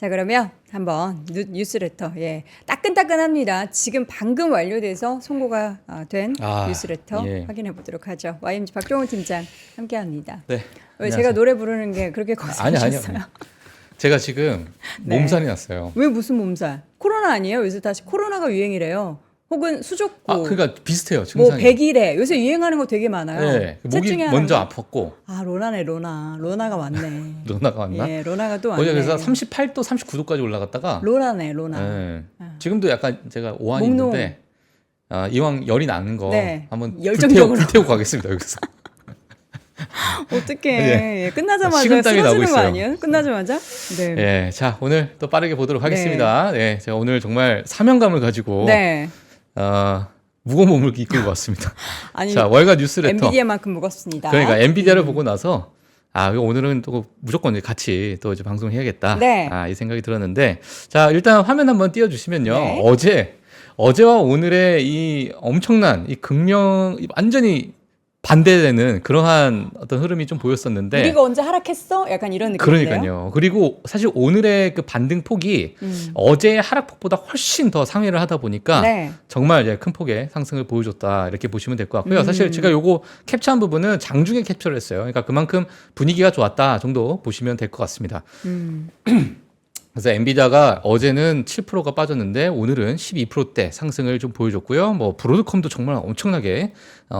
자, 그러면 한번 뉴스레터. 예. 따끈따끈합니다. 지금 방금 완료돼서 송고가 된 뉴스레터 예. 확인해 보도록 하죠. YMG 박종훈 팀장 함께 합니다. 네. 왜 제가 노래 부르는 게 그렇게 거슬리셨어요? 아니요. 제가 지금 네. 몸살이 났어요. 왜 무슨 몸살? 코로나 아니에요? 요새 다시 코로나가 유행이래요. 혹은 수족고. 그러니까 비슷해요. 뭐 증상이. 백일해. 요새 유행하는 거 되게 많아요. 네. 셋 목이 중에 먼저 하나인가? 아팠고. 로나네, 로나. 로나가 왔네. 로나가 왔나? 예, 로나가 또 왔네. 어제 그래서 38도, 39도까지 올라갔다가. 로나네, 로나. 네. 아. 지금도 약간 제가 오한이 목농. 있는데 이왕 열이 나는 거 네. 한번 열정적으로. 불태우고 가겠습니다. 여기서. 어떡해. 네. 예, 끝나자마자 식은땀이 나고 쓰러지는 거 있어요. 아니에요? 끝나자마자? 네. 예, 자 오늘 또 빠르게 보도록 하겠습니다. 네, 제가 오늘 정말 사명감을 가지고 네. 무거운 몸을 이끌고 왔습니다. 아니, 자 월가 뉴스레터. 엔비디아만큼 무겁습니다. 그러니까 엔비디아를 보고 나서 오늘은 또 무조건 같이 또 이제 방송을 해야겠다. 네. 이 생각이 들었는데 자 일단 화면 한번 띄워주시면요. 네. 어제와 오늘의 이 엄청난 이 극명 완전히 반대되는 그러한 어떤 흐름이 좀 보였었는데. 우리가 언제 하락했어? 약간 이런 느낌인데요. 그러니까요. 그리고 사실 오늘의 그 반등 폭이 어제의 하락폭보다 훨씬 더 상회를 하다 보니까 네. 정말 이제 큰 폭의 상승을 보여줬다 이렇게 보시면 될 것 같고요. 사실 제가 요거 캡처한 부분은 장중에 캡처를 했어요. 그러니까 그만큼 분위기가 좋았다 정도 보시면 될 것 같습니다. 그래서 엔비디아가 어제는 7%가 빠졌는데 오늘은 12%대 상승을 좀 보여줬고요. 뭐 브로드컴도 정말 엄청나게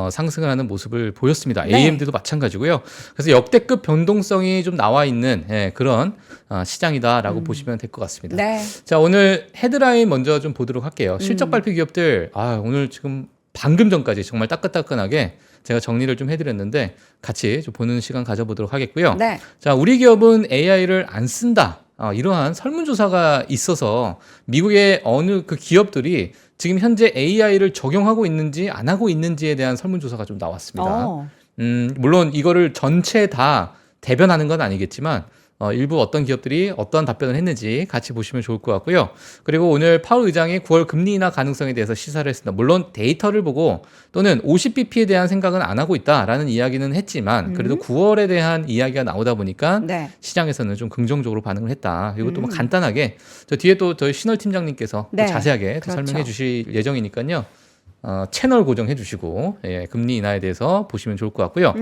상승을 하는 모습을 보였습니다. 네. AMD도 마찬가지고요. 그래서 역대급 변동성이 좀 나와 있는 그런 시장이다라고 보시면 될 것 같습니다. 네. 자 오늘 헤드라인 먼저 좀 보도록 할게요. 실적 발표 기업들 오늘 지금 방금 전까지 정말 따끈따끈하게 제가 정리를 좀 해드렸는데 같이 좀 보는 시간 가져보도록 하겠고요. 네. 자 우리 기업은 AI를 안 쓴다. 이러한 설문조사가 있어서 미국의 어느 그 기업들이 지금 현재 AI를 적용하고 있는지 안 하고 있는지에 대한 설문조사가 좀 나왔습니다. 물론 이거를 전체 다 대변하는 건 아니겠지만 일부 어떤 기업들이 어떠한 답변을 했는지 같이 보시면 좋을 것 같고요. 그리고 오늘 파월 의장이 9월 금리 인하 가능성에 대해서 시사를 했습니다. 물론 데이터를 보고 또는 50bp에 대한 생각은 안 하고 있다라는 이야기는 했지만 그래도 9월에 대한 이야기가 나오다 보니까 네. 시장에서는 좀 긍정적으로 반응을 했다. 이것도 뭐 간단하게 저 뒤에 또 저희 신월 팀장님께서 네. 또 자세하게 또 그렇죠. 설명해 주실 예정이니까요. 채널 고정해 주시고 금리 인하에 대해서 보시면 좋을 것 같고요.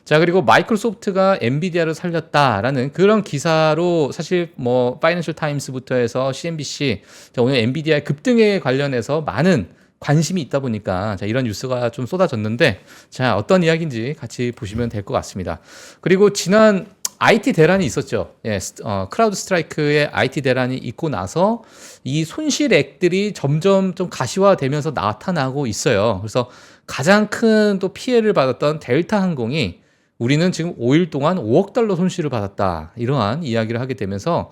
자 그리고 마이크로소프트가 엔비디아를 살렸다라는 그런 기사로 사실 뭐 파이낸셜 타임스부터 해서 CNBC 자, 오늘 엔비디아의 급등에 관련해서 많은 관심이 있다 보니까 자, 이런 뉴스가 좀 쏟아졌는데 자 어떤 이야기인지 같이 보시면 될 것 같습니다. 그리고 지난 IT 대란이 있었죠. 크라우드 스트라이크의 IT 대란이 있고 나서 이 손실액들이 점점 좀 가시화되면서 나타나고 있어요. 그래서 가장 큰 또 피해를 받았던 델타 항공이 우리는 지금 5일 동안 5억 달러 손실을 받았다. 이러한 이야기를 하게 되면서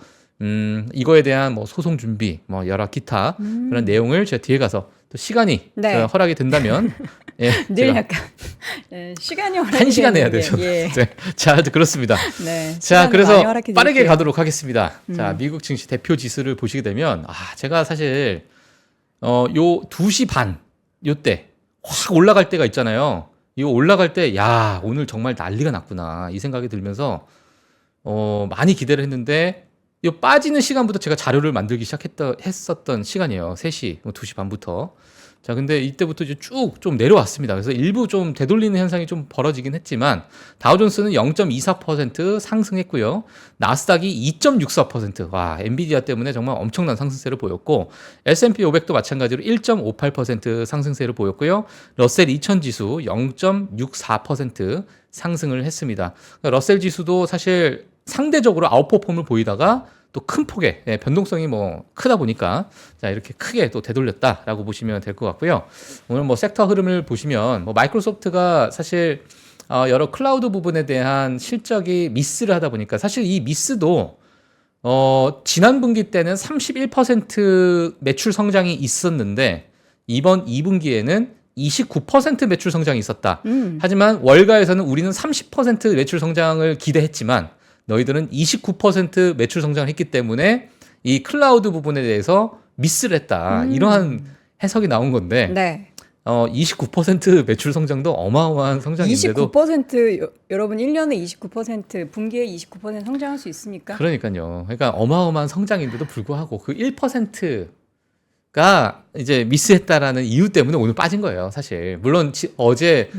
이거에 대한 뭐 소송 준비, 뭐 여러 기타 그런 내용을 제가 뒤에 가서 또 시간이 네. 허락이 된다면 늘 제가 약간 시간이 허락이 한 시간 해야 되는 되죠. 게, 예. 네. 자, 그렇습니다. 네. 자, 시간을 많이 그래서 허락해 빠르게 드릴게요. 가도록 하겠습니다. 자, 미국 증시 대표 지수를 보시게 되면 제가 사실 요 2시 반 요때 확 올라갈 때가 있잖아요. 이거 올라갈 때 야, 오늘 정말 난리가 났구나. 이 생각이 들면서 많이 기대를 했는데 이 빠지는 시간부터 제가 자료를 만들기 했었던 시간이에요. 3시, 2시 반부터. 자, 근데 이때부터 이제 쭉 좀 내려왔습니다. 그래서 일부 좀 되돌리는 현상이 좀 벌어지긴 했지만 다우존스는 0.24% 상승했고요. 나스닥이 2.64%. 와, 엔비디아 때문에 정말 엄청난 상승세를 보였고 S&P 500도 마찬가지로 1.58% 상승세를 보였고요. 러셀 2000 지수 0.64% 상승을 했습니다. 그러니까 러셀 지수도 사실 상대적으로 아웃퍼폼을 보이다가 또 큰 폭의 변동성이 뭐 크다 보니까 자 이렇게 크게 또 되돌렸다라고 보시면 될 것 같고요. 오늘 뭐 섹터 흐름을 보시면 뭐 마이크로소프트가 사실 여러 클라우드 부분에 대한 실적이 미스를 하다 보니까 사실 이 미스도 지난 분기 때는 31% 매출 성장이 있었는데 이번 2분기에는 29% 매출 성장이 있었다. 하지만 월가에서는 우리는 30% 매출 성장을 기대했지만 너희들은 29% 매출 성장을 했기 때문에 이 클라우드 부분에 대해서 미스를 했다. 이러한 해석이 나온 건데 네. 29% 매출 성장도 어마어마한 성장인데도 29% 여러분 1년에 29% 분기에 29% 성장할 수 있습니까? 그러니까요. 그러니까 어마어마한 성장인데도 불구하고 그 1%가 이제 미스했다라는 이유 때문에 오늘 빠진 거예요, 사실. 물론 어제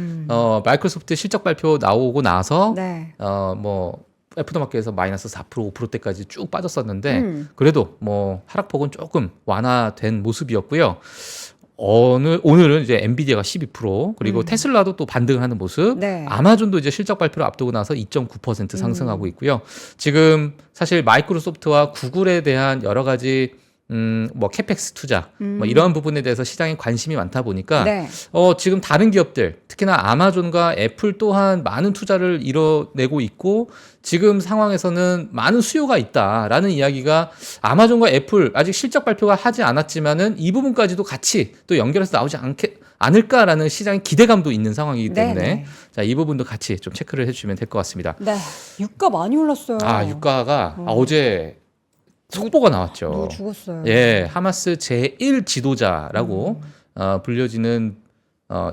마이크로소프트 실적 발표 나오고 나서 네. 뭐 애프터마켓에서 마이너스 4% 5%대까지 쭉 빠졌었는데 그래도 뭐 하락폭은 조금 완화된 모습이었고요. 오늘은 이제 엔비디아가 12% 그리고 테슬라도 또 반등을 하는 모습. 네. 아마존도 이제 실적 발표를 앞두고 나서 2.9% 상승하고 있고요. 지금 사실 마이크로소프트와 구글에 대한 여러 가지 뭐 캐펙스 투자 뭐 이러한 부분에 대해서 시장에 관심이 많다 보니까 네. 지금 다른 기업들 특히나 아마존과 애플 또한 많은 투자를 이뤄내고 있고 지금 상황에서는 많은 수요가 있다라는 이야기가 아마존과 애플 아직 실적 발표가 하지 않았지만은 이 부분까지도 같이 또 연결해서 나오지 않을까라는 시장의 기대감도 있는 상황이기 때문에 네네. 자, 이 부분도 같이 좀 체크를 해주시면 될 것 같습니다. 네. 유가 많이 올랐어요. 유가가 어제 속보가 나왔죠. 누구 죽었어요. 예, 하마스 제1 지도자라고 불려지는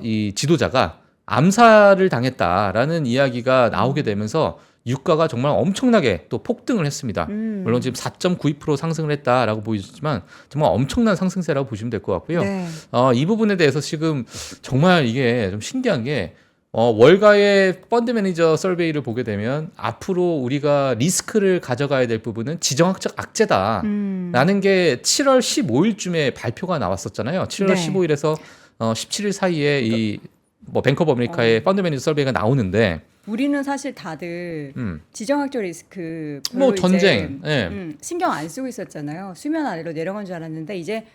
이 지도자가 암살을 당했다라는 이야기가 나오게 되면서 유가가 정말 엄청나게 또 폭등을 했습니다. 물론 지금 4.92% 상승을 했다라고 보이지만 정말 엄청난 상승세라고 보시면 될 것 같고요. 네. 이 부분에 대해서 지금 정말 이게 좀 신기한 게 월가의 펀드 매니저 서베이를 보게 되면 앞으로 우리가 리스크를 가져가야 될 부분은 지정학적 악재다라는 게 7월 15일쯤에 발표가 나왔었잖아요. 7월 네. 15일에서 17일 사이에 이 뭐 뱅크 오브 아메리카의 펀드 매니저 서베이가 나오는데 우리는 사실 다들 지정학적 리스크 뭐 별로 전쟁, 이제, 예. 신경 안 쓰고 있었잖아요. 수면 아래로 내려간 줄 알았는데 이제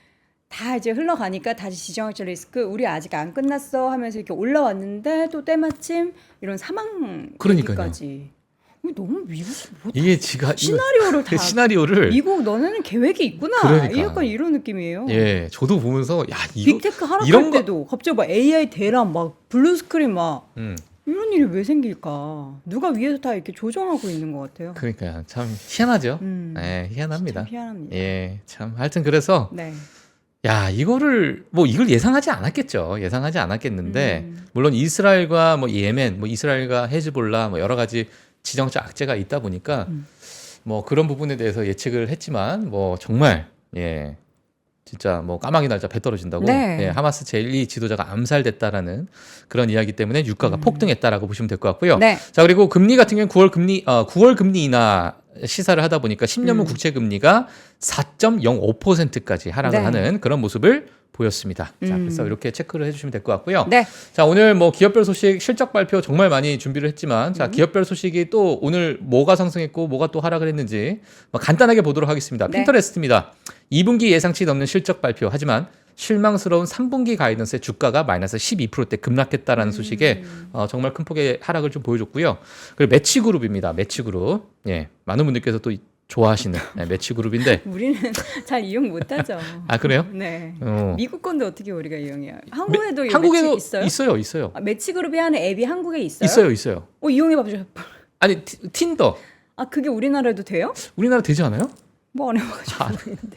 다 이제 흘러가니까 다시 지정학적 리스크 우리 아직 안 끝났어 하면서 이렇게 올라왔는데 또 때마침 이런 사망 그러니까요. 얘기까지. 너무 미국 뭐 이게 지가 시나리오를 다 시나리오를 미국 너네는 계획이 있구나. 그러니까. 약간 이런 느낌이에요. 예, 저도 보면서 야 이거 빅테크 하락할 이런 거- 때도 갑자기 막 AI 대란 막 블루 스크린 막 음, 이런 일이 왜 생길까? 누가 위에서 다 이렇게 조정하고 있는 것 같아요. 그러니까 참 희한하죠. 음. 예, 희한합니다. 참 희한합니다. 예, 참 하여튼 그래서 네. 야, 이걸 예상하지 않았겠죠. 예상하지 않았겠는데 물론 이스라엘과 뭐 예멘, 뭐 이스라엘과 헤즈볼라 뭐 여러 가지 지정적 악재가 있다 보니까 뭐 그런 부분에 대해서 예측을 했지만 뭐 정말 예. 진짜 뭐 까마귀 날짜 배 떨어진다고 네. 예, 하마스 제1 지도자가 암살됐다라는 그런 이야기 때문에 유가가 폭등했다라고 보시면 될 것 같고요. 네. 자, 그리고 금리 같은 경우는 9월 금리 인하 시사를 하다 보니까 10년물 국채 금리가 4.05%까지 하락을 네. 하는 그런 모습을 보였습니다. 자, 그래서 이렇게 체크를 해주시면 될 것 같고요. 네. 자, 오늘 뭐 기업별 소식 실적 발표 정말 많이 준비를 했지만 자, 기업별 소식이 또 오늘 뭐가 상승했고 뭐가 또 하락을 했는지 뭐 간단하게 보도록 하겠습니다. 네. 핀터레스트입니다. 2분기 예상치 넘는 실적 발표 하지만 실망스러운 3분기 가이던스의 주가가 마이너스 12%대 급락했다라는 소식에 정말 큰 폭의 하락을 좀 보여줬고요. 그리고 매치그룹입니다. 매치그룹. 예, 많은 분들께서 또 좋아하시는 매치그룹인데 우리는 잘 이용 못하죠. 아, 그래요? 네. 어. 미국 건데 어떻게 우리가 이용해요? 한국에도 이 한국에도 매치 있어요? 있어요. 아, 매치그룹이 하는 앱이 한국에 있어요? 있어요. 이용해 봐주세요. 아니 틴더 아 그게 우리나라에도 돼요? 우리나라 되지 않아요? 뭐 안 해봐가지고 모르겠는데.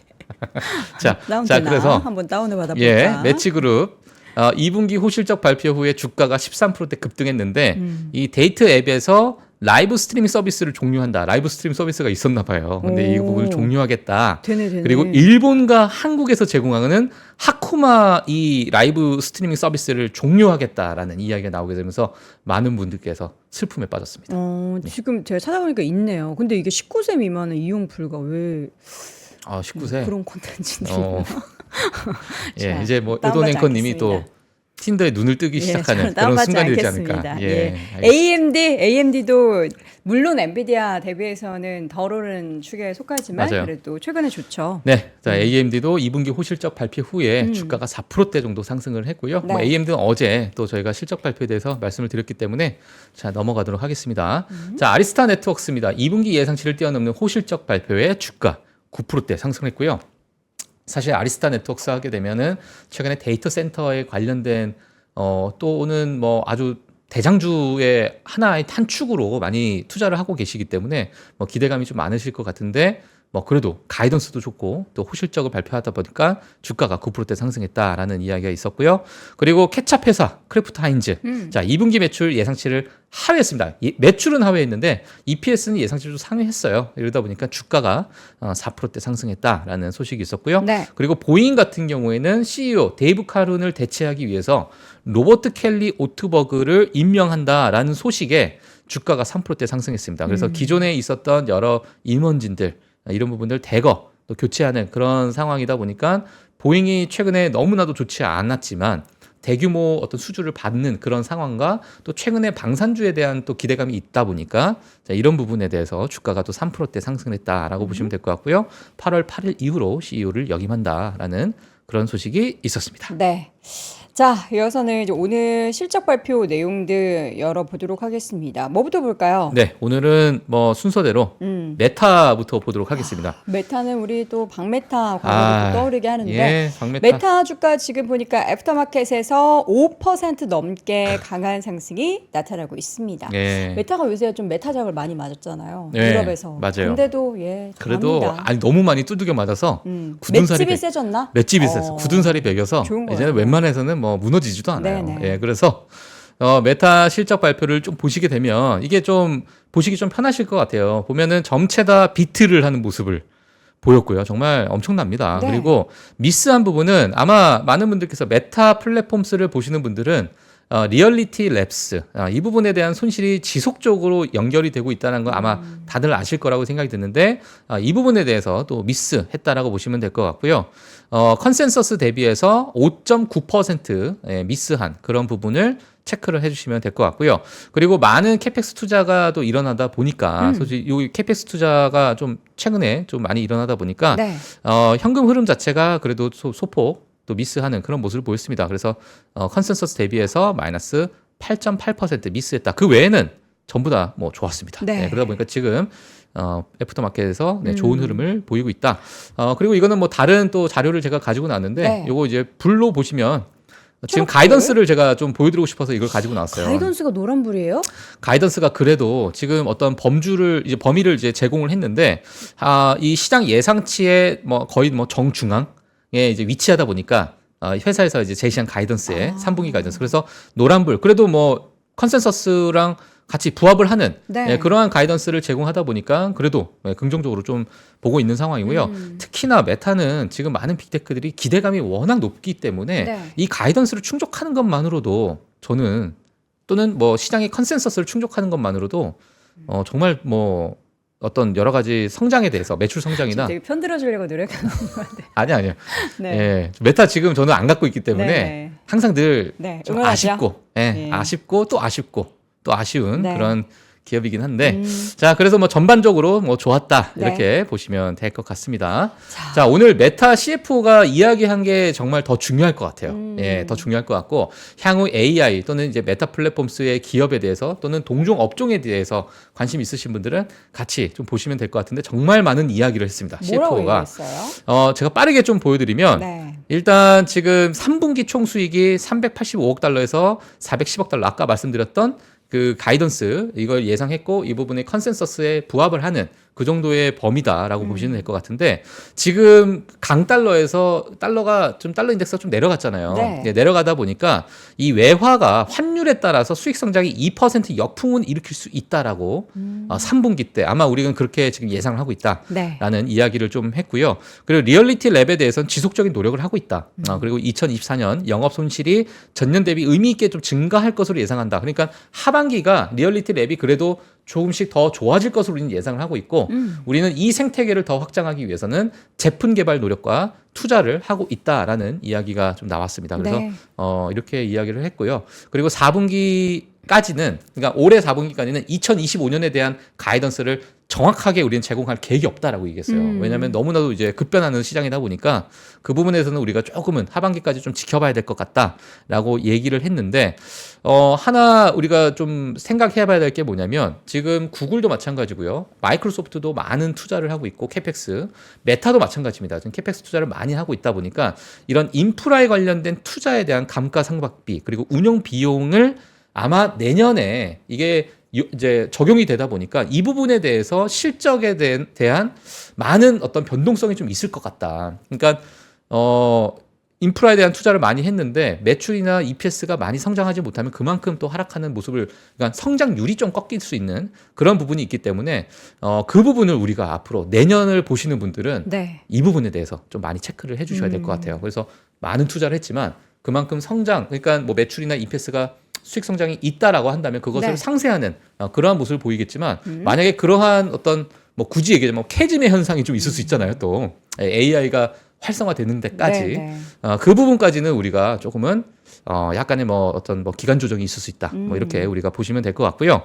자, 나온다. 그래서 한번 다운해 받아볼까? 예, 매치그룹 2분기 호실적 발표 후에 주가가 13%대 급등했는데 이 데이트 앱에서 라이브 스트리밍 서비스를 종료한다. 라이브 스트리밍 서비스가 있었나 봐요. 근데 이 오. 부분을 종료하겠다. 되네. 그리고 일본과 한국에서 제공하는 하쿠마 이 라이브 스트리밍 서비스를 종료하겠다라는 이야기가 나오게 되면서 많은 분들께서 슬픔에 빠졌습니다. 지금 제가 찾아보니까 있네요. 근데 이게 19세 미만은 이용 불가 왜 19세. 그런 콘텐츠인지. 예, 자, 이제 뭐 다운받지 의돈 앵커님이 또 않겠습니다. 틴더에 눈을 뜨기 시작하는 그런 다운받지 순간이 되지 않겠습니다. 않을까. 예. 알겠습니다. AMD도 물론 엔비디아 대비해서는 덜 오른 축에 속하지만 맞아요. 그래도 최근에 좋죠. 네, 자 AMD도 2분기 호실적 발표 후에 주가가 4%대 정도 상승을 했고요. 네. 뭐 AMD는 어제 또 저희가 실적 발표에 대해서 말씀을 드렸기 때문에 자 넘어가도록 하겠습니다. 자 아리스타 네트워크스입니다. 2분기 예상치를 뛰어넘는 호실적 발표에 주가 9%대 상승했고요. 사실 아리스타 네트워크스 하게 되면은 최근에 데이터 센터에 관련된 또는 뭐 아주 대장주의 하나의 한 축으로 많이 투자를 하고 계시기 때문에 뭐 기대감이 좀 많으실 것 같은데 뭐 그래도 가이던스도 좋고 또 호실적을 발표하다 보니까 주가가 9%대 상승했다라는 이야기가 있었고요. 그리고 케찹 회사 크래프트 하인즈 자 2분기 매출 예상치를 하회했습니다. 매출은 하회했는데 EPS는 예상치를 상회했어요. 이러다 보니까 주가가 4%대 상승했다라는 소식이 있었고요. 네. 그리고 보잉 같은 경우에는 CEO 데이브 카룬을 대체하기 위해서 로버트 켈리 오트버그를 임명한다라는 소식에 주가가 3%대 상승했습니다. 그래서 기존에 있었던 여러 임원진들 이런 부분들 대거 또 교체하는 그런 상황이다 보니까 보잉이 최근에 너무나도 좋지 않았지만 대규모 어떤 수주를 받는 그런 상황과 또 최근에 방산주에 대한 또 기대감이 있다 보니까 자, 이런 부분에 대해서 주가가 또 3%대 상승했다라고 보시면 될 것 같고요. 8월 8일 이후로 CEO를 역임한다라는 그런 소식이 있었습니다. 네. 자, 이어서는 이제 오늘 실적 발표 내용들 열어보도록 하겠습니다. 뭐부터 볼까요? 네, 오늘은 뭐 순서대로 메타부터 보도록 하겠습니다. 메타는 우리 또 박메타 광고를 떠오르게 하는데 예, 박메타. 메타 주가 지금 보니까 애프터마켓에서 5% 넘게 강한 상승이 나타나고 있습니다. 예. 메타가 요새 좀 메타작을 많이 맞았잖아요. 예, 유럽에서. 맞아요. 근데도 그래도 강합니다. 아니 너무 많이 두들겨 맞아서 굳은 살이 맷집이 세졌나? 맷집이 세서 굳은 살이 배겨서 좋은 거예요. 이제는 웬만해서는 뭐 무너지지도 않아요. 네네. 예, 그래서 메타 실적 발표를 좀 보시게 되면 이게 좀 보시기 좀 편하실 것 같아요. 보면은 점체다 비트를 하는 모습을 보였고요. 정말 엄청납니다. 네. 그리고 미스한 부분은 아마 많은 분들께서 메타 플랫폼스를 보시는 분들은 리얼리티 랩스 이 부분에 대한 손실이 지속적으로 연결이 되고 있다는 건 아마 다들 아실 거라고 생각이 드는데 이 부분에 대해서 또 미스했다라고 보시면 될 것 같고요. 컨센서스 대비해서 5.9% 미스한 그런 부분을 체크를 해주시면 될 것 같고요. 그리고 많은 캐펙스 투자가 또 일어나다 보니까 솔직히 이 캐펙스 투자가 좀 최근에 좀 많이 일어나다 보니까 네. 현금 흐름 자체가 그래도 소폭 또 미스하는 그런 모습을 보였습니다. 그래서 컨센서스 대비해서 마이너스 8.8% 미스했다. 그 외에는 전부 다 뭐 좋았습니다. 네. 그러다 보니까 지금 애프터마켓에서 좋은 흐름을 보이고 있다. 그리고 이거는 뭐 다른 또 자료를 제가 가지고 나왔는데 네. 요거 이제 불로 보시면 지금 초록불? 가이던스를 제가 좀 보여드리고 싶어서 이걸 가지고 나왔어요. 가이던스가 노란불이에요? 가이던스가 그래도 지금 어떤 범위를 이제 제공을 했는데 이 시장 예상치의 뭐 거의 뭐 정중앙에 이제 위치하다 보니까 회사에서 이제 제시한 가이던스에 3분기 가이던스. 그래서 노란불 그래도 뭐 컨센서스랑 같이 부합을 하는 네. 그러한 가이던스를 제공하다 보니까 그래도 긍정적으로 좀 보고 있는 상황이고요. 특히나 메타는 지금 많은 빅테크들이 기대감이 워낙 높기 때문에 네. 이 가이던스를 충족하는 것만으로도 저는 또는 뭐 시장의 컨센서스를 충족하는 것만으로도 정말 뭐 어떤 여러 가지 성장에 대해서 매출 성장이나 되게 편들어주려고 노력하는 것 같아요. 아니요. 네. 예, 메타 지금 저는 안 갖고 있기 때문에 네. 항상 늘 네, 좀 응원하죠. 아쉽고, 네. 아쉽고 또 아쉽고 또 아쉬운 네. 그런 기업이긴 한데, 자 그래서 뭐 전반적으로 뭐 좋았다 네. 이렇게 보시면 될 것 같습니다. 자 오늘 메타 CFO가 이야기한 게 정말 더 중요할 것 같아요. 예, 더 중요할 것 같고 향후 AI 또는 이제 메타 플랫폼스의 기업에 대해서 또는 동종 업종에 대해서 관심 있으신 분들은 같이 좀 보시면 될 것 같은데 정말 많은 이야기를 했습니다. 뭐라고 CFO가 얘기했어요? 제가 빠르게 좀 보여드리면. 네. 일단 지금 3분기 총수익이 385억 달러에서 410억 달러 아까 말씀드렸던 그 가이던스 이걸 예상했고 이 부분의 컨센서스에 부합을 하는 그 정도의 범위다라고 보시면 될 것 같은데 지금 강달러에서 달러가 좀 달러 인덱스가 좀 내려갔잖아요. 네. 네, 내려가다 보니까 이 외화가 환율에 따라서 수익 성장이 2% 역풍은 일으킬 수 있다라고 3분기 때 아마 우리는 그렇게 지금 예상을 하고 있다라는 네. 이야기를 좀 했고요. 그리고 리얼리티 랩에 대해서는 지속적인 노력을 하고 있다. 그리고 2024년 영업 손실이 전년 대비 의미 있게 좀 증가할 것으로 예상한다. 그러니까 하반기가 리얼리티 랩이 그래도 조금씩 더 좋아질 것으로 우리는 예상을 하고 있고 우리는 이 생태계를 더 확장하기 위해서는 제품 개발 노력과 투자를 하고 있다라는 이야기가 좀 나왔습니다. 그래서 네. 이렇게 이야기를 했고요. 그리고 4분기까지는 그러니까 올해 4분기까지는 2025년에 대한 가이던스를 정확하게 우리는 제공할 계획이 없다라고 얘기했어요. 왜냐하면 너무나도 이제 급변하는 시장이다 보니까 그 부분에서는 우리가 조금은 하반기까지 좀 지켜봐야 될 것 같다라고 얘기를 했는데 하나 우리가 좀 생각해봐야 될 게 뭐냐면 지금 구글도 마찬가지고요. 마이크로소프트도 많은 투자를 하고 있고 캐펙스, 메타도 마찬가지입니다. 지금 캐펙스 투자를 많이 하고 있다 보니까 이런 인프라에 관련된 투자에 대한 감가상각비 그리고 운영 비용을 아마 내년에 이게 이제 적용이 되다 보니까 이 부분에 대해서 실적에 대한 많은 어떤 변동성이 좀 있을 것 같다. 그러니까 인프라에 대한 투자를 많이 했는데 매출이나 EPS가 많이 성장하지 못하면 그만큼 또 하락하는 모습을, 그러니까 성장률이 좀 꺾일 수 있는 그런 부분이 있기 때문에 그 부분을 우리가 앞으로 내년을 보시는 분들은 네. 이 부분에 대해서 좀 많이 체크를 해주셔야 될 것 같아요. 그래서 많은 투자를 했지만 그만큼 성장, 그러니까 뭐 매출이나 EPS가 수익 성장이 있다라고 한다면 그것을 네. 상쇄하는 그러한 모습을 보이겠지만 만약에 그러한 어떤 뭐 굳이 얘기하자면 캐즘의 현상이 좀 있을 수 있잖아요. 또 AI가 활성화되는 데까지 네, 네. 그 부분까지는 우리가 조금은 약간의 뭐 어떤 뭐 기간 조정이 있을 수 있다. 뭐 이렇게 우리가 보시면 될 것 같고요.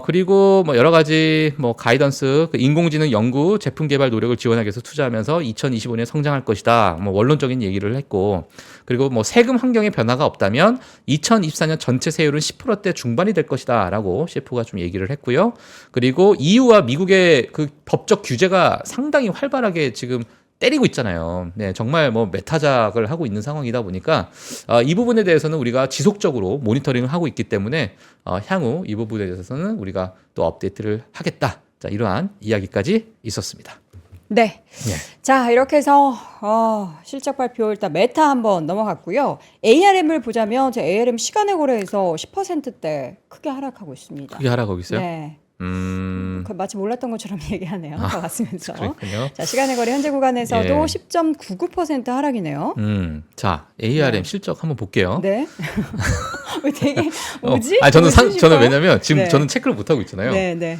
그리고 뭐 여러 가지 뭐 가이던스, 그 인공지능 연구, 제품 개발 노력을 지원하기 위해서 투자하면서 2025년에 성장할 것이다. 뭐 원론적인 얘기를 했고, 그리고 뭐 세금 환경의 변화가 없다면 2024년 전체 세율은 10%대 중반이 될 것이다라고 CFO가 좀 얘기를 했고요. 그리고 EU와 미국의 그 법적 규제가 상당히 활발하게 지금 때리고 있잖아요. 네, 정말 뭐 메타작을 하고 있는 상황이다 보니까 이 부분에 대해서는 우리가 지속적으로 모니터링을 하고 있기 때문에 향후 이 부분에 대해서는 우리가 또 업데이트를 하겠다. 자, 이러한 이야기까지 있었습니다. 네. 자, 이렇게 해서 실적 발표 일단 메타 한번 넘어갔고요. ARM을 보자면 제 ARM 시간의 거래에서 10%대 크게 하락하고 있습니다. 크게 하락하고 있어요? 네. 마치 몰랐던 것처럼 얘기하네요. 더 왔으면서. 그렇군요. 자, 시간의 거래 현재 구간에서도 예. 10.99% 하락이네요. 자, ARM 네. 실적 한번 볼게요. 네. 되게 뭐지? 저는 왜냐면 지금 네. 저는 체크를 못 하고 있잖아요. 네, 네.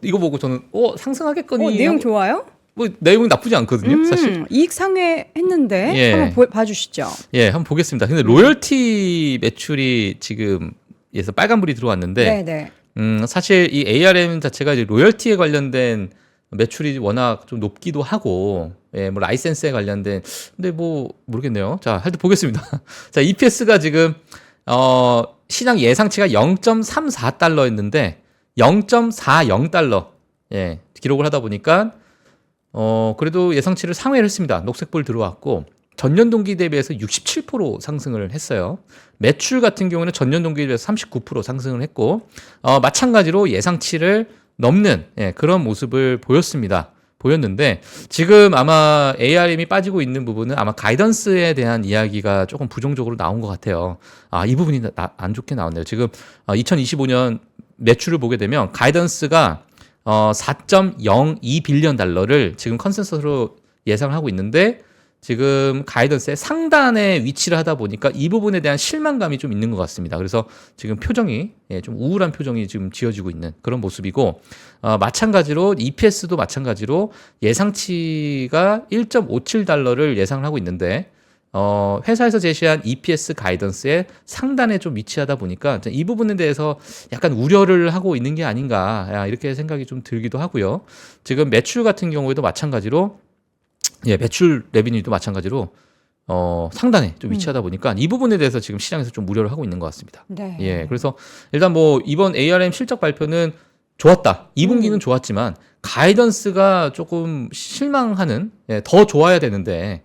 이거 보고 저는 상승하겠거니. 내용 좋아요? 뭐 내용이 나쁘지 않거든요, 사실. 이익 상회했는데 예. 한번 봐주시죠. 예, 한번 보겠습니다. 근데 로열티 매출이 지금 에서 빨간불이 들어왔는데 네, 네. 사실 이 ARM 자체가 이제 로열티에 관련된 매출이 워낙 좀 높기도 하고, 예, 뭐 라이센스에 관련된, 근데 뭐 모르겠네요. 자, 하여튼 보겠습니다. 자, EPS가 지금 시장 예상치가 0.34달러였는데 0.40달러 예, 기록을 하다 보니까 그래도 예상치를 상회를 했습니다. 녹색불 들어왔고 전년 동기 대비해서 67% 상승을 했어요. 매출 같은 경우는 전년 동기 대비해서 39% 상승을 했고 마찬가지로 예상치를 넘는 그런 모습을 보였는데 지금 아마 ARM이 빠지고 있는 부분은 아마 가이던스에 대한 이야기가 조금 부정적으로 나온 것 같아요. 이 부분이 안 좋게 나왔네요. 지금 2025년 매출을 보게 되면 가이던스가 4.02 빌리언 달러를 지금 컨센서스로 예상을 하고 있는데 지금 가이던스의 상단에 위치를 하다 보니까 이 부분에 대한 실망감이 좀 있는 것 같습니다. 그래서 지금 표정이 좀 우울한 표정이 지금 지어지고 있는 그런 모습이고 마찬가지로 EPS도 마찬가지로 예상치가 1.57달러를 예상을 하고 있는데 회사에서 제시한 EPS 가이던스의 상단에 좀 위치하다 보니까 이 부분에 대해서 약간 우려를 하고 있는 게 아닌가 이렇게 생각이 좀 들기도 하고요. 지금 매출 같은 경우에도 마찬가지로 매출 레비뉴도 마찬가지로 상단에 좀 위치하다 보니까 이 부분에 대해서 지금 시장에서 좀 우려를 하고 있는 것 같습니다. 네. 예, 그래서 일단 뭐 이번 ARM 실적 발표는 좋았다. 2분기는 좋았지만 가이던스가 조금 실망하는 더 좋아야 되는데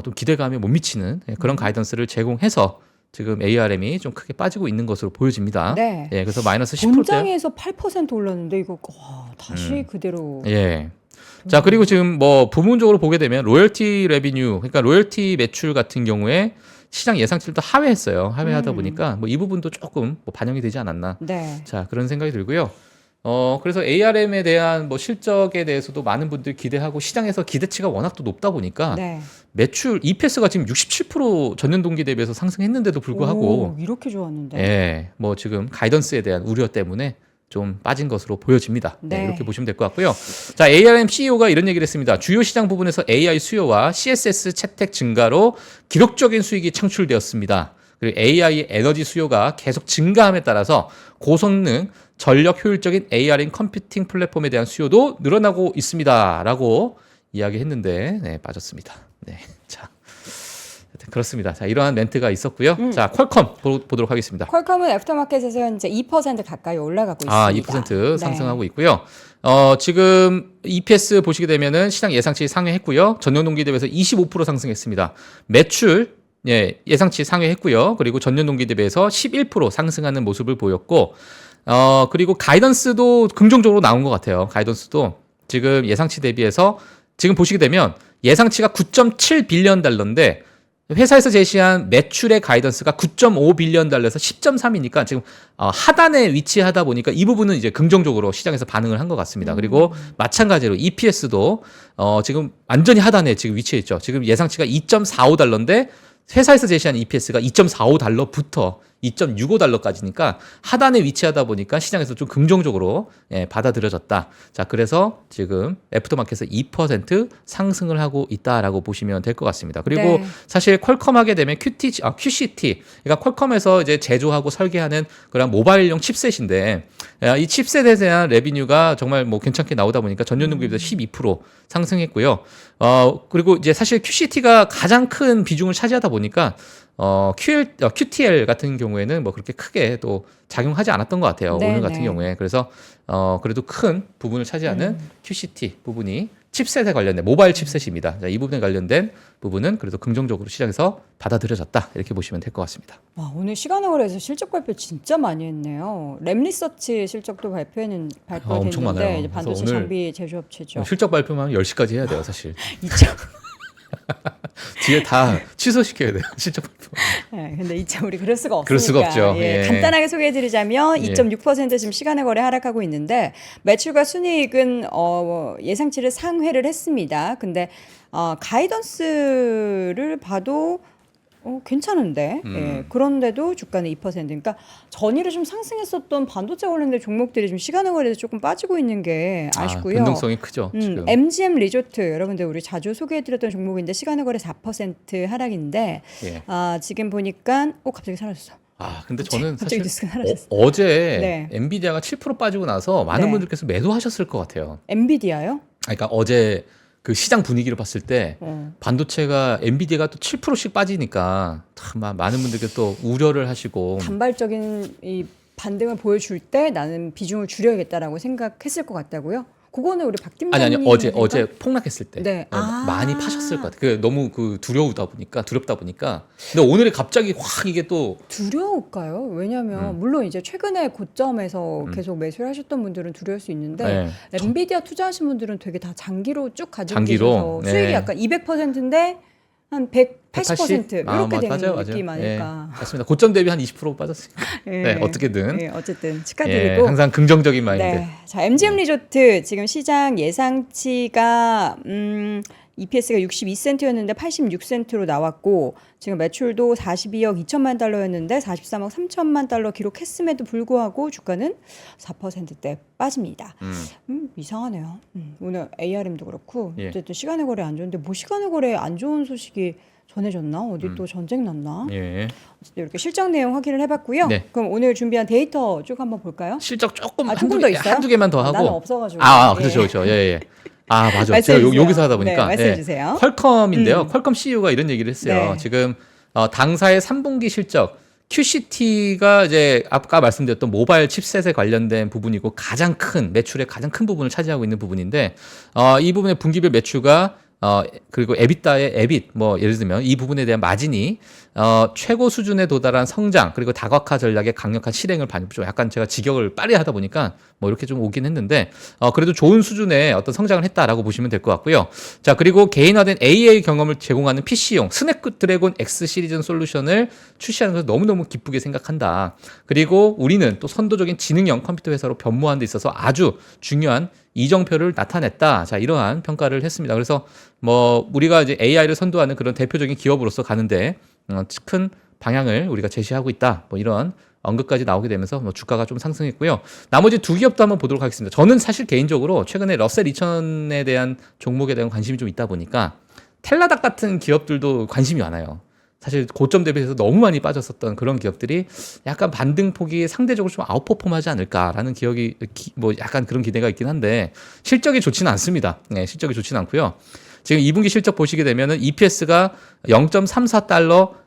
좀 기대감에 못 미치는 그런 가이던스를 제공해서 지금 ARM이 좀 크게 빠지고 있는 것으로 보여집니다. 네. 예, 그래서 마이너스 10%대. 본장에서 8% 올랐는데 이거 다시 그대로. 예. 자, 그리고 지금 뭐 부분적으로 보게 되면 로열티 레비뉴, 그러니까 로열티 매출 같은 경우에 시장 예상치를 또 하회했어요. 하회하다 보니까 뭐 이 부분도 조금 뭐 반영이 되지 않았나. 네. 자, 그런 생각이 들고요. 그래서 ARM에 대한 뭐 실적에 대해서도 많은 분들이 기대하고 시장에서 기대치가 워낙 또 높다 보니까 네. 매출 EPS가 지금 67% 전년 동기 대비해서 상승했는데도 불구하고 이렇게 좋았는데. 예, 뭐 지금 가이던스에 대한 우려 때문에 좀 빠진 것으로 보여집니다. 네. 이렇게 보시면 될 것 같고요. 자, ARM CEO가 이런 얘기를 했습니다. 주요 시장 부분에서 AI 수요와 CSS 채택 증가로 기록적인 수익이 창출되었습니다. 그리고 AI의 에너지 수요가 계속 증가함에 따라서 고성능, 전력 효율적인 ARM 컴퓨팅 플랫폼에 대한 수요도 늘어나고 있습니다라고 이야기했는데 빠졌습니다. 네, 자. 그렇습니다. 자, 이러한 멘트가 있었고요. 자, 퀄컴 보도록 하겠습니다. 퀄컴은 애프터마켓에서 현재 2% 가까이 올라가고 있습니다. 2% 상승하고 있고요. 지금 EPS 보시게 되면은 시장 예상치 상회했고요. 전년 동기 대비해서 25% 상승했습니다. 매출 예상치 상회했고요. 그리고 전년 동기 대비해서 11% 상승하는 모습을 보였고, 그리고 가이던스도 긍정적으로 나온 것 같아요. 가이던스도 지금 예상치 대비해서 지금 보시게 되면 예상치가 9.7 빌리언 달러인데 회사에서 제시한 매출의 가이던스가 9.5 빌리언 달러에서 10.3이니까 지금 하단에 위치하다 보니까 이 부분은 이제 긍정적으로 시장에서 반응을 한 것 같습니다. 그리고 마찬가지로 EPS도 지금 완전히 하단에 지금 위치해 있죠. 지금 예상치가 2.45 달러인데 회사에서 제시한 EPS가 2.45 달러부터 2.65 달러까지니까 하단에 위치하다 보니까 시장에서 좀 긍정적으로 받아들여졌다. 자, 그래서 지금 애프터마켓에서 2% 상승을 하고 있다라고 보시면 될 것 같습니다. 그리고 네. 사실 퀄컴하게 되면 QCT, 그러니까 퀄컴에서 이제 제조하고 설계하는 그런 모바일용 칩셋인데 이 칩셋에 대한 레비뉴가 정말 뭐 괜찮게 나오다 보니까 전년 동기보다 12% 상승했고요. 그리고 이제 사실 QCT가 가장 큰 비중을 차지하다 보니까 QTL 같은 경우에는 뭐 그렇게 크게 또 작용하지 않았던 것 같아요. 네네. 오늘 같은 경우에. 그래서 그래도 큰 부분을 차지하는 QCT 부분이 칩셋에 관련된 모바일 칩셋입니다. 자, 이 부분에 관련된 부분은 그래도 긍정적으로 시장에서 받아들여졌다. 이렇게 보시면 될 것 같습니다. 와, 오늘 시간을 거래해서 실적 발표 진짜 많이 했네요. 램리서치 실적도 엄청 많아요. 발표됐는데 이제 반도체 그래서 오늘 장비 제조업체죠. 실적 발표만 10시까지 해야 돼요, 사실. 이차. 뒤에 다 취소시켜야 돼요, 실적 발표. 네, 근데 이차 우리 그럴 수가 없으니까. 그럴 수가 없죠. 예. 간단하게 소개해드리자면 예. 2.6% 지금 시간의 거래 하락하고 있는데 매출과 순이익은 예상치를 상회를 했습니다. 근데 가이던스를 봐도 괜찮은데 그런데도 주가는 2%. 그러니까 전일에 좀 상승했었던 반도체 관련된 종목들이 좀 시간의 거래에서 조금 빠지고 있는 게 아쉽고요. 변동성이 크죠. 지금. MGM 리조트 여러분들 우리 자주 소개해드렸던 종목인데 시간의 거래 4% 하락인데 예. 지금 보니까 갑자기 사라졌어. 근데 저는 갑자기 사실 뉴스가 사라졌어. 어제 네. 엔비디아가 7% 빠지고 나서 많은 네. 분들께서 매도하셨을 것 같아요. 엔비디아요? 그러니까 어제 그 시장 분위기를 봤을 때 어. 반도체가 엔비디아가 또 7%씩 빠지니까 참 많은 분들께서 또 우려를 하시고 단발적인 이 반등을 보여줄 때 나는 비중을 줄여야겠다라고 생각했을 것 같다고요? 그거는 우리 박 아니 팀장님 어제 폭락했을 때 네. 많이 파셨을 것 같아요. 그 너무 두렵다 보니까 근데 오늘에 갑자기 확 이게 또 두려울까요? 왜냐하면 물론 이제 최근에 고점에서 계속 매수를 하셨던 분들은 두려울 수 있는데 엔비디아 투자하신 분들은 되게 다 장기로 쭉 가지고 장기로? 계셔서 네. 수익이 약간 200%인데 한 180% 이렇게 되는 맞아요. 느낌 아닐까. 맞습니다. 고점 대비 한 20% 빠졌으니까. 예. 네, 어떻게든 어쨌든 축하드리고. 항상 긍정적인 마인드. 네. 자, MGM 리조트 지금 시장 예상치가 EPS가 62센트였는데 86센트로 나왔고 지금 매출도 42억 2천만 달러였는데 43억 3천만 달러 기록했음에도 불구하고 주가는 4%대 빠집니다. 이상하네요. 오늘 ARM도 그렇고 예. 어쨌든 시간의 거래 안 좋은데 뭐 시간의 거래 안 좋은 소식이 전해졌나? 어디 또 전쟁 났나? 예. 어쨌든 이렇게 실적 내용 확인을 해봤고요. 네. 그럼 오늘 준비한 데이터 쭉 한번 볼까요? 실적 조금 조금 더 있어요? 한두 개만 더 하고. 나는 없어가지고. 그렇죠. 예. 맞아. 말씀해 제가 주세요. 여기서 하다 보니까 네, 말씀해 주세요. 퀄컴인데요. 퀄컴 CEO가 이런 얘기를 했어요. 네. 지금 당사의 3분기 실적 QCT가 이제 아까 말씀드렸던 모바일 칩셋에 관련된 부분이고 매출의 가장 큰 부분을 차지하고 있는 부분인데 이 부분의 분기별 매출과 그리고 에비타의 에빗 예를 들면 이 부분에 대한 마진이 최고 수준에 도달한 성장 그리고 다각화 전략의 강력한 실행을 좀 약간 제가 직역을 빠르게 하다 보니까 이렇게 좀 오긴 했는데 그래도 좋은 수준의 어떤 성장을 했다라고 보시면 될 것 같고요. 자, 그리고 개인화된 AA 경험을 제공하는 PC용 스냅드래곤 X 시리즈 솔루션을 출시하는 것을 너무너무 기쁘게 생각한다. 그리고 우리는 또 선도적인 지능형 컴퓨터 회사로 변모하는 데 있어서 아주 중요한 이정표를 나타냈다. 자, 이러한 평가를 했습니다. 그래서 우리가 이제 AI를 선도하는 그런 대표적인 기업으로서 가는데 큰 방향을 우리가 제시하고 있다. 이런 언급까지 나오게 되면서 주가가 좀 상승했고요. 나머지 두 기업도 한번 보도록 하겠습니다. 저는 사실 개인적으로 최근에 러셀 2000에 대한 종목에 대한 관심이 좀 있다 보니까 텔라닥 같은 기업들도 관심이 많아요. 사실 고점 대비해서 너무 많이 빠졌었던 그런 기업들이 약간 반등폭이 상대적으로 좀 아웃퍼폼하지 않을까라는 약간 그런 기대가 있긴 한데 실적이 좋지는 않습니다. 네, 실적이 좋지는 않고요. 지금 2분기 실적 보시게 되면은 EPS가 0.34달러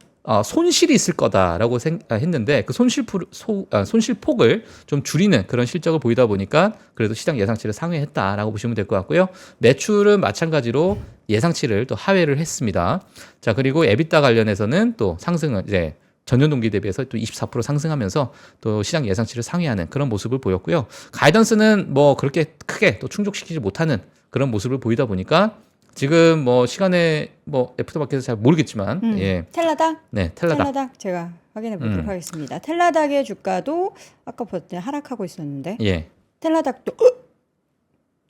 손실이 있을 거다라고 했는데 그 손실폭을 좀 줄이는 그런 실적을 보이다 보니까 그래도 시장 예상치를 상회했다라고 보시면 될 것 같고요. 매출은 마찬가지로 예상치를 또 하회를 했습니다. 자, 그리고 에비타 관련해서는 또 상승을 이제 전년 동기 대비해서 또 24% 상승하면서 또 시장 예상치를 상회하는 그런 모습을 보였고요. 가이던스는 뭐 그렇게 크게 또 충족시키지 못하는 그런 모습을 보이다 보니까 지금 뭐 시간에 뭐 애프터마켓에서 잘 모르겠지만 예. 텔라닥? 네, 텔라닥. 제가 확인해 보도록 하겠습니다. 텔라닥의 주가도 아까 봤더니 하락하고 있었는데 예. 텔라닥도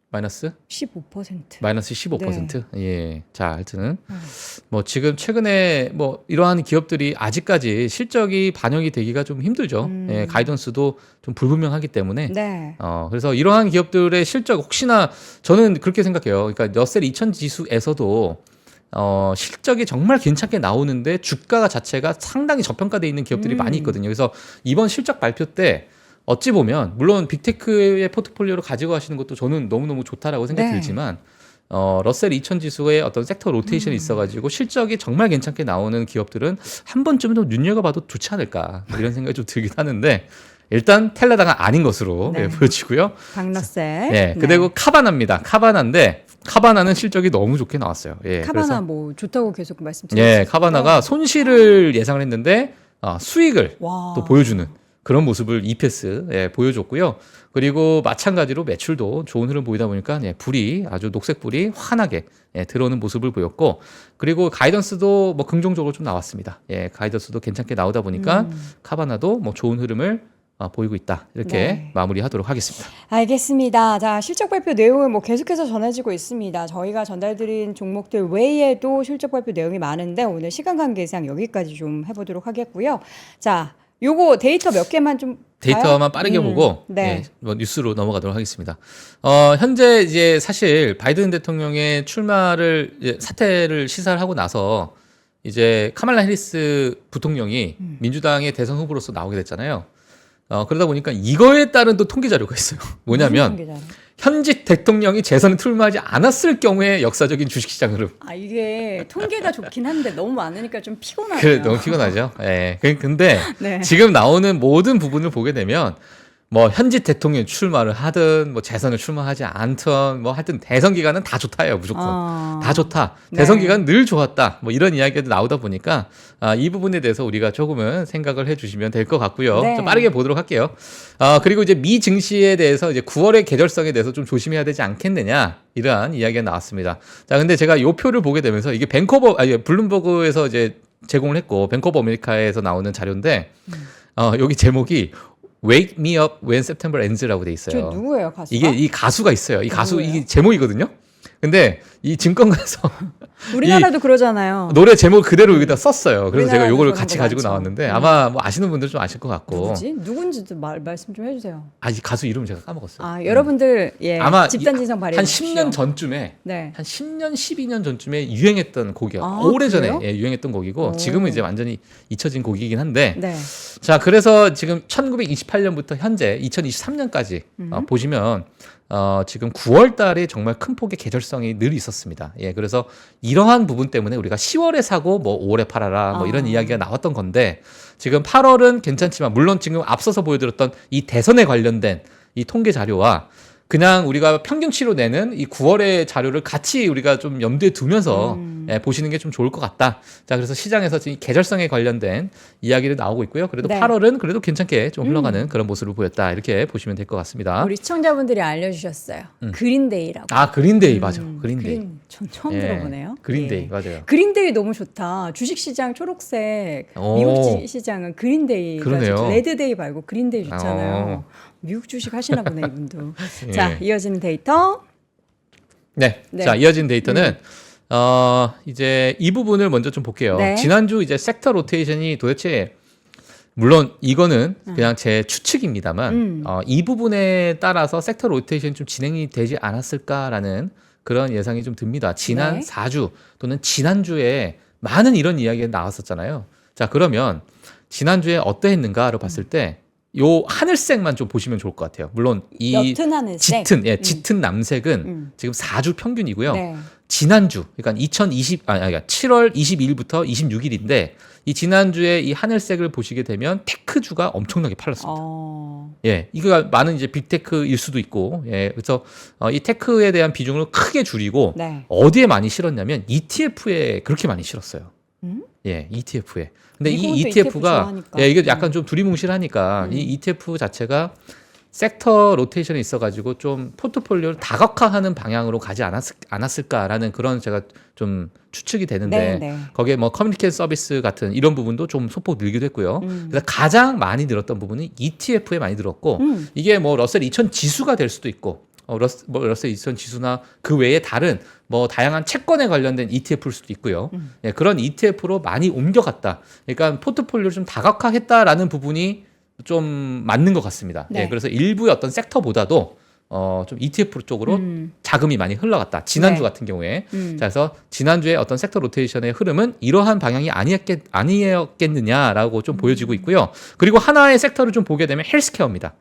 마이너스 15%. 마이너스 15%. 예. 자, 하여튼 뭐 지금 최근에 뭐 이러한 기업들이 아직까지 실적이 반영이 되기가 좀 힘들죠. 예, 가이던스도 좀 불분명하기 때문에. 네. 그래서 이러한 기업들의 실적 혹시나 저는 그렇게 생각해요. 그러니까 러셀 2000 지수에서도 실적이 정말 괜찮게 나오는데 주가 자체가 상당히 저평가되어 있는 기업들이 많이 있거든요. 그래서 이번 실적 발표 때 어찌 보면 물론 빅테크의 포트폴리오로 가지고 가시는 것도 저는 너무너무 좋다라고 생각이 네. 들지만 러셀 2000 지수의 어떤 섹터 로테이션이 있어가지고 실적이 정말 괜찮게 나오는 기업들은 한 번쯤은 좀 눈여겨봐도 좋지 않을까 이런 생각이 좀 들긴 하는데 일단 텔라다가 아닌 것으로 네. 보여지고요. 박러셀. 네, 그리고 카바나입니다. 카바나인데 카바나는 실적이 너무 좋게 나왔어요. 예, 카바나 그래서 뭐 좋다고 계속 말씀드렸어요. 예, 카바나가 손실을 예상을 했는데 수익을 와. 또 보여주는 그런 모습을 EPS 보여줬고요. 그리고 마찬가지로 매출도 좋은 흐름 보이다 보니까 불이 아주 녹색 불이 환하게 들어오는 모습을 보였고 그리고 가이던스도 뭐 긍정적으로 좀 나왔습니다. 예, 가이던스도 괜찮게 나오다 보니까 카바나도 뭐 좋은 흐름을 보이고 있다. 이렇게 네. 마무리하도록 하겠습니다. 알겠습니다. 자, 실적 발표 내용은 뭐 계속해서 전해지고 있습니다. 저희가 전달드린 종목들 외에도 실적 발표 내용이 많은데 오늘 시간 관계상 여기까지 좀 해보도록 하겠고요. 자, 요거 데이터 몇 개만 좀 데이터만 빠르게 보고 네. 뭐 뉴스로 넘어가도록 하겠습니다. 현재 이제 사실 바이든 대통령의 출마를 사퇴를 시사를 하고 나서 이제 카말라 해리스 부통령이 민주당의 대선 후보로서 나오게 됐잖아요. 그러다 보니까 이거에 따른 또 통계 자료가 있어요. 뭐냐면 현직 대통령이 재선에 출마하지 않았을 경우에 역사적인 주식시장 흐름. 이게 통계가 좋긴 한데 너무 많으니까 좀 피곤하네요. 너무 피곤하죠. 예. 근데 네. 지금 나오는 모든 부분을 보게 되면 뭐 현직 대통령 출마를 하든 뭐 재선을 출마하지 않든 뭐 하여튼 대선 기간은 다 좋다예요. 무조건 다 좋다. 대선 네. 기간 늘 좋았다. 뭐 이런 이야기도 나오다 보니까 이 부분에 대해서 우리가 조금은 생각을 해주시면 될 것 같고요. 네. 좀 빠르게 보도록 할게요. 그리고 이제 미 증시에 대해서 이제 9월의 계절성에 대해서 좀 조심해야 되지 않겠느냐 이러한 이야기가 나왔습니다. 자, 근데 제가 이 표를 보게 되면서 이게 블룸버그에서 이제 제공을 했고 뱅크 오브 아메리카에서 나오는 자료인데 여기 제목이 Wake Me Up When September Ends라고 돼 있어요. 저 누구예요, 가수가? 이게 이 가수가 있어요. 이 가수 누구예요? 이게 제목이거든요. 근데 이 증권가에서 우리나라도 그러잖아요. 노래 제목 그대로 여기다 썼어요. 그래서 제가 우리나라도 요거를 그런 같이 거 가지고 많죠. 나왔는데 아마 뭐 아시는 분들 좀 아실 것 같고. 누구지? 누군지도 말씀 좀 해주세요. 이 가수 이름 제가 까먹었어요. 여러분들 아마 집단진성 발휘해 한 주십시오. 10년 전쯤에 네. 한 10년, 12년 전쯤에 유행했던 곡이에요. 그래요? 오래전에 유행했던 곡이고 오. 지금은 이제 완전히 잊혀진 곡이긴 한데 네. 자, 그래서 지금 1928년부터 현재 2023년까지 보시면 지금 9월 달에 정말 큰 폭의 계절성이 늘 있었습니다. 예, 그래서 이러한 부분 때문에 우리가 10월에 사고 뭐 5월에 팔아라 뭐 이런 이야기가 나왔던 건데 지금 8월은 괜찮지만 물론 지금 앞서서 보여드렸던 이 대선에 관련된 이 통계 자료와 그냥 우리가 평균치로 내는 이 9월의 자료를 같이 우리가 좀 염두에 두면서 보시는 게 좀 좋을 것 같다. 자, 그래서 시장에서 지금 계절성에 관련된 이야기를 나오고 있고요. 그래도 네. 8월은 그래도 괜찮게 좀 흘러가는 그런 모습을 보였다. 이렇게 보시면 될 것 같습니다. 우리 시청자분들이 알려주셨어요. 그린데이라고. 그린데이 맞아. 그린데이. 전 처음 예, 들어보네요. 그린데이 예. 맞아요. 그린데이 너무 좋다. 주식시장 초록색, 오. 미국 시장은 그린데이가 그러네요. 좋죠. 레드데이 말고 그린데이 좋잖아요. 미국 주식 하시나 보네 이분도. 자, 이어지는 데이터. 네. 네. 자, 이어진 데이터는 이제 이 부분을 먼저 좀 볼게요. 네. 지난주 이제 섹터 로테이션이 도대체 물론 이거는 그냥 제 추측입니다만 이 부분에 따라서 섹터 로테이션이 좀 진행이 되지 않았을까라는 그런 예상이 좀 듭니다. 지난 네. 4주 또는 지난주에 많은 이런 이야기가 나왔었잖아요. 자, 그러면 지난주에 어떠했는가를 봤을 때 요 하늘색만 좀 보시면 좋을 것 같아요. 물론 이 옅은 하늘색. 짙은 남색은 지금 4주 평균이고요. 네. 지난주, 그러니까 7월 22일부터 26일인데 이 지난주에 이 하늘색을 보시게 되면 테크주가 엄청나게 팔렸습니다. 예, 이거 많은 이제 빅테크일 수도 있고, 예, 그래서 이 테크에 대한 비중을 크게 줄이고 네. 어디에 많이 실었냐면 ETF에 그렇게 많이 실었어요. 예, ETF에. 근데 이 미국은 또 ETF가 좋아하니까. 예, 이게 약간 좀 두리뭉실하니까 이 ETF 자체가 섹터 로테이션이 있어가지고 좀 포트폴리오를 다각화하는 방향으로 가지 않았을까라는 그런 제가 좀 추측이 되는데 네, 네. 거기에 뭐 커뮤니케이션 서비스 같은 이런 부분도 좀 소폭 늘기도 했고요. 그래서 가장 많이 늘었던 부분이 ETF에 많이 늘었고 이게 뭐 러셀 2000 지수가 될 수도 있고 러셀 2000 지수나 그 외에 다른 뭐 다양한 채권에 관련된 ETF일 수도 있고요. 예, 그런 ETF로 많이 옮겨갔다. 그러니까 포트폴리오를 좀 다각화했다라는 부분이 좀 맞는 것 같습니다. 네. 예, 그래서 일부의 어떤 섹터보다도 좀 ETF 쪽으로 자금이 많이 흘러갔다. 지난주 네. 같은 경우에. 자, 그래서 지난주에 어떤 섹터 로테이션의 흐름은 이러한 방향이 아니었겠느냐라고 좀 보여지고 있고요. 그리고 하나의 섹터를 좀 보게 되면 헬스케어입니다.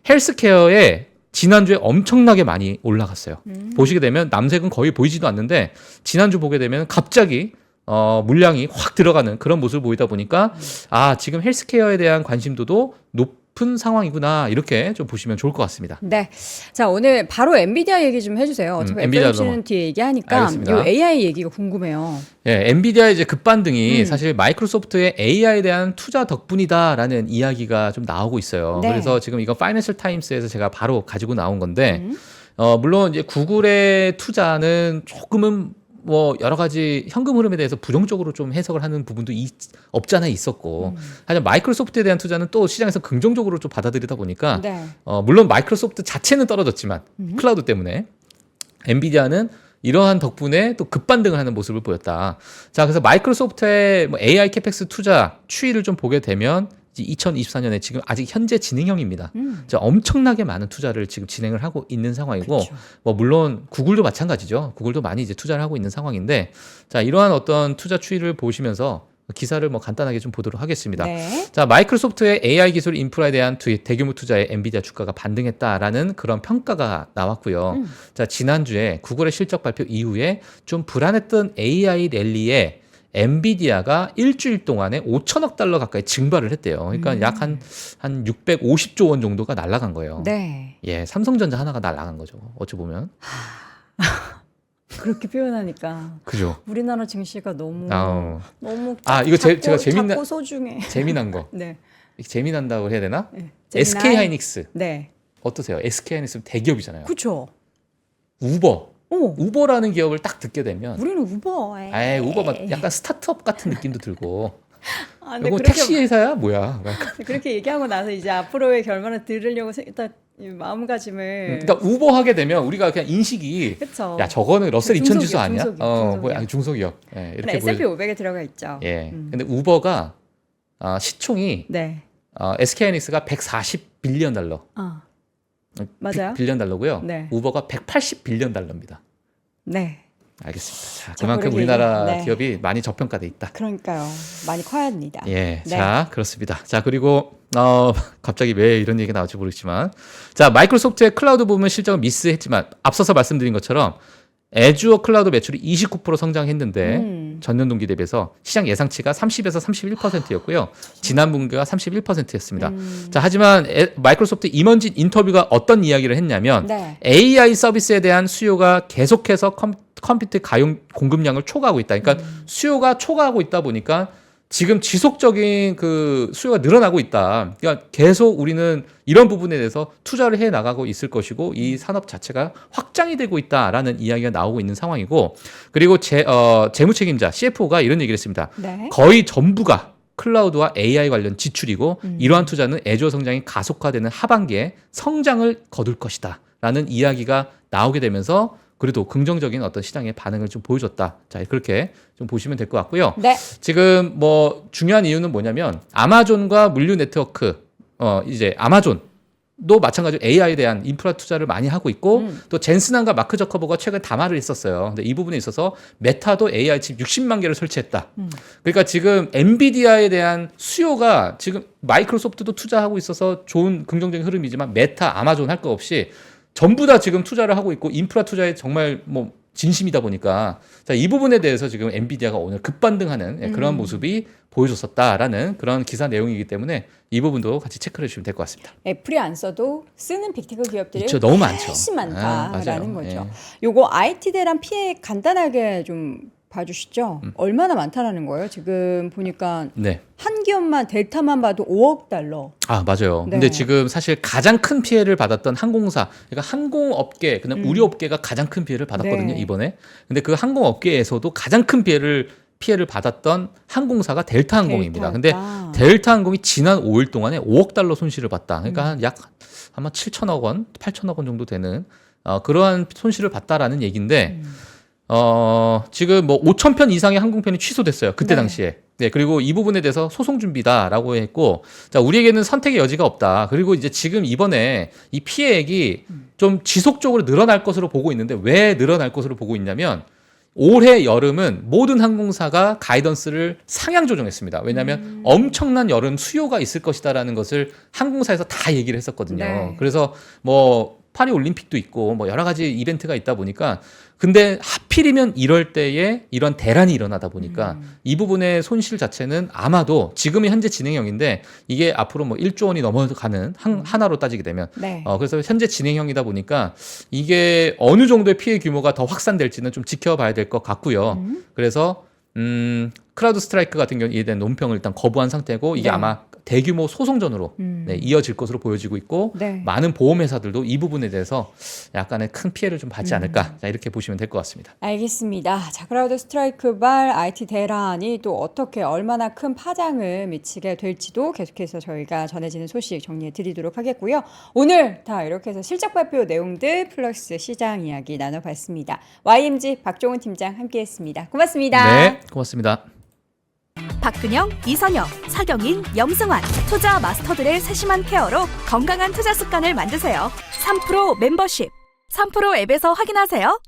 헬스케어에 지난주에 엄청나게 많이 올라갔어요. 보시게 되면 남색은 거의 보이지도 않는데 지난주 보게 되면 갑자기 물량이 확 들어가는 그런 모습을 보이다 보니까 아, 지금 헬스케어에 대한 관심도도 높은 상황이구나 이렇게 좀 보시면 좋을 것 같습니다. 네. 자, 오늘 바로 엔비디아 얘기 좀 해주세요. 어차피 엔비디아로 FOMC는 뒤에 얘기하니까 알겠습니다. 요 AI 얘기가 궁금해요. 예, 엔비디아의 이제 급반등이 사실 마이크로소프트의 AI에 대한 투자 덕분이다라는 이야기가 좀 나오고 있어요. 네. 그래서 지금 이거 파이낸셜 타임스에서 제가 바로 가지고 나온 건데 물론 이제 구글의 투자는 조금은 뭐 여러 가지 현금 흐름에 대해서 부정적으로 좀 해석을 하는 부분도 없지 않아 있었고 하지만 마이크로소프트에 대한 투자는 또 시장에서 긍정적으로 좀 받아들이다 보니까 네. 물론 마이크로소프트 자체는 떨어졌지만 클라우드 때문에 엔비디아는 이러한 덕분에 또 급반등을 하는 모습을 보였다. 자, 그래서 마이크로소프트의 뭐 AI 캐펙스 투자 추이를 좀 보게 되면 2024년에 지금 아직 현재 진행형입니다. 엄청나게 많은 투자를 지금 진행을 하고 있는 상황이고, 그쵸. 뭐 물론 구글도 마찬가지죠. 구글도 많이 이제 투자를 하고 있는 상황인데, 자, 이러한 어떤 투자 추이를 보시면서 기사를 뭐 간단하게 좀 보도록 하겠습니다. 네. 자, 마이크로소프트의 AI 기술 인프라에 대한 대규모 투자에 엔비디아 주가가 반등했다라는 그런 평가가 나왔고요. 자, 지난주에 구글의 실적 발표 이후에 좀 불안했던 AI 랠리에 엔비디아가 일주일 동안에 5천억 달러 가까이 증발을 했대요. 그러니까 약 한 650조 원 정도가 날아간 거예요. 네. 예, 삼성전자 하나가 날아간 거죠. 어찌 보면. 그렇게 표현하니까 그죠. 우리나라 증시가 너무 이거 제가 작고 소중해. 재미난 거. 네. 재미난다고 해야 되나? 네. SK 하이닉스. 네. 어떠세요? SK 하이닉스 대기업이잖아요. 그렇죠. 우버. 오. 우버라는 기업을 딱 듣게 되면 우리는 우버. 우버 약간 스타트업 같은 느낌도 들고. 근데 이거 그렇게 택시 회사야? 뭐야? 그렇게 얘기하고 나서 이제 앞으로의 결말을 들으려고 일단 이 마음가짐을. 그러니까 우버 하게 되면 우리가 그냥 인식이 그쵸. 야, 저거는 러셀 2000 지수 중소기업, 아니야? 중소기업. 뭐야, 중소기업. 예, 이렇게 S&P 500에 들어가 있죠. 예. 근데 우버가 시총이 네. SK 하이닉스가 140빌리언 달러. 맞아요. 빌리언 달러고요. 네. 우버가 180빌리언 달러입니다. 네. 알겠습니다. 자, 자, 그만큼 그러게, 우리나라 네. 기업이 많이 저평가돼 있다. 그러니까요. 많이 커야 합니다. 예, 네. 자, 그렇습니다. 자, 그리고 갑자기 왜 이런 얘기가 나올지 모르겠지만, 자, 마이크로소프트의 클라우드 부분 실적은 미스했지만 앞서서 말씀드린 것처럼 애주어 클라우드 매출이 29% 성장했는데 전년 동기 대비해서 시장 예상치가 30에서 31%였고요. 지난 분기가 31%였습니다. 자, 하지만 마이크로소프트 임원진 인터뷰가 어떤 이야기를 했냐면 네. AI 서비스에 대한 수요가 계속해서 컴퓨터 가용 공급량을 초과하고 있다. 그러니까 수요가 초과하고 있다 보니까 지금 지속적인 그 수요가 늘어나고 있다. 그러니까 계속 우리는 이런 부분에 대해서 투자를 해 나가고 있을 것이고 이 산업 자체가 확장이 되고 있다라는 이야기가 나오고 있는 상황이고 그리고 재무 책임자 CFO가 이런 얘기를 했습니다. 네. 거의 전부가 클라우드와 AI 관련 지출이고 이러한 투자는 애주어 성장이 가속화되는 하반기에 성장을 거둘 것이다라는 이야기가 나오게 되면서 그래도 긍정적인 어떤 시장의 반응을 좀 보여줬다. 자, 그렇게 좀 보시면 될 것 같고요. 네. 지금 뭐 중요한 이유는 뭐냐면 아마존과 물류 네트워크, 이제 아마존 도 마찬가지로 AI에 대한 인프라 투자를 많이 하고 있고 또 젠슨한과 마크 저커버가 최근 담화를 했었어요. 근데 이 부분에 있어서 메타도 AI 칩 60만 개를 설치했다. 그러니까 지금 엔비디아에 대한 수요가 지금 마이크로소프트도 투자하고 있어서 좋은 긍정적인 흐름이지만 메타, 아마존 할 거 없이 전부 다 지금 투자를 하고 있고 인프라 투자에 정말 뭐 진심이다 보니까 자, 이 부분에 대해서 지금 엔비디아가 오늘 급반등하는 그런 모습이 보여줬었다라는 그런 기사 내용이기 때문에 이 부분도 같이 체크를 해주시면 될 것 같습니다. 애플이 안 써도 쓰는 빅테크 기업들이 있죠, 너무 많죠. 훨씬 많다라는 맞아요. 거죠. 예. 요거 IT 대란 피해 간단하게 좀 봐주시죠. 얼마나 많다라는 거예요? 지금 보니까 네. 한 기업만 델타만 봐도 5억 달러. 아, 맞아요. 네. 근데 지금 사실 가장 큰 피해를 받았던 항공사, 그러니까 항공업계, 그냥 우려업계가 가장 큰 피해를 받았거든요, 네. 이번에. 근데 그 항공업계에서도 가장 큰 피해를 받았던 항공사가 델타 항공입니다. 근데 델타 항공이 지난 5일 동안에 5억 달러 손실을 봤다. 그러니까 한 약 아마 7천억 원, 8천억 원 정도 되는 그러한 손실을 봤다라는 얘기인데 지금 뭐 5천 편 이상의 항공편이 취소됐어요. 그때 네. 당시에. 네, 그리고 이 부분에 대해서 소송 준비다라고 했고, 자, 우리에게는 선택의 여지가 없다. 그리고 이제 지금 이번에 이 피해액이 좀 지속적으로 늘어날 것으로 보고 있는데 왜 늘어날 것으로 보고 있냐면 올해 여름은 모든 항공사가 가이던스를 상향 조정했습니다. 왜냐하면 엄청난 여름 수요가 있을 것이다라는 것을 항공사에서 다 얘기를 했었거든요. 네. 그래서 뭐 파리 올림픽도 있고 뭐 여러 가지 이벤트가 있다 보니까 근데 하필이면 이럴 때에 이런 대란이 일어나다 보니까 이 부분의 손실 자체는 아마도 지금이 현재 진행형인데 이게 앞으로 뭐 1조 원이 넘어가는 하나로 따지게 되면 네. 그래서 현재 진행형이다 보니까 이게 어느 정도의 피해 규모가 더 확산될지는 좀 지켜봐야 될 것 같고요. 그래서 크라우드 스트라이크 같은 경우는 이에 대한 논평을 일단 거부한 상태고 이게 네. 아마 대규모 소송전으로 이어질 것으로 보여지고 있고 네. 많은 보험회사들도 이 부분에 대해서 약간의 큰 피해를 좀 받지 않을까 자, 이렇게 보시면 될 것 같습니다. 알겠습니다. 자, 크라우드 스트라이크발 IT 대란이 또 어떻게 얼마나 큰 파장을 미치게 될지도 계속해서 저희가 전해지는 소식 정리해 드리도록 하겠고요. 오늘 다 이렇게 해서 실적 발표 내용들 플러스 시장 이야기 나눠봤습니다. YMG 박종훈 팀장 함께했습니다. 고맙습니다. 네, 고맙습니다. 박근영, 이선영, 사경인, 염승환 투자 마스터들의 세심한 케어로 건강한 투자 습관을 만드세요. 3프로 멤버십 3프로 앱에서 확인하세요.